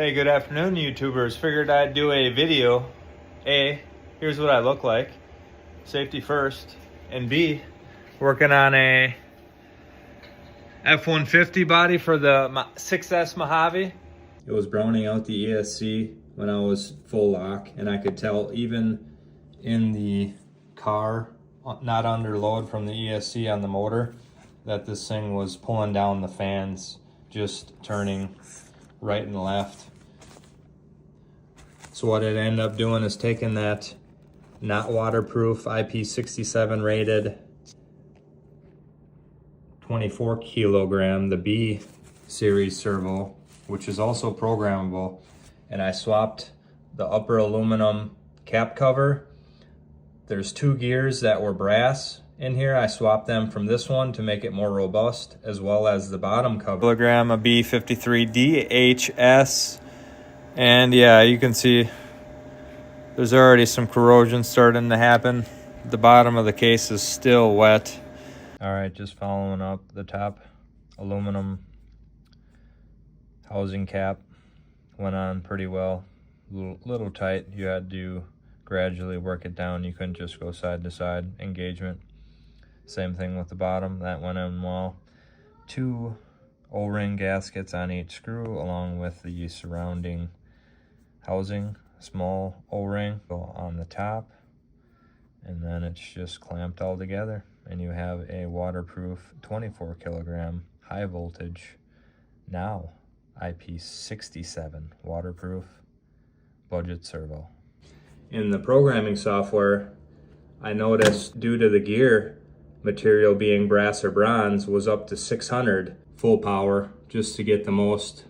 Hey, good afternoon, YouTubers. Figured I'd do a video. A, here's what I look like. Safety first. And B, working on a F-150 body for the 6S Mojave. It was browning out the ESC when I was full lock, and I could tell even in the car, not under load from the ESC on the motor, that this thing was pulling down the fans, just turning right and left. So what it ended up doing is taking that not waterproof IP67 rated 24 kilogram, the B series servo, which is also programmable, and I swapped the upper aluminum cap cover. There's two gears that were brass in here. I swapped them from this one to make it more robust, as well as the bottom cover. Kilogram of B53DHS. And yeah, you can see there's already some corrosion starting to happen. The bottom of the case is still wet. All right, just following up, the top aluminum housing cap went on pretty well. Little tight. You had to gradually work it down. You couldn't just go side to side engagement. Same thing with the bottom, that went in well. Two O-ring gaskets on each screw, along with the surrounding housing, small O-ring on the top, and then it's just clamped all together, and you have a waterproof 24 kilogram high voltage, now IP67 waterproof budget servo. In the programming software, I noticed due to the gear material being brass or bronze was up to 600 full power just to get the most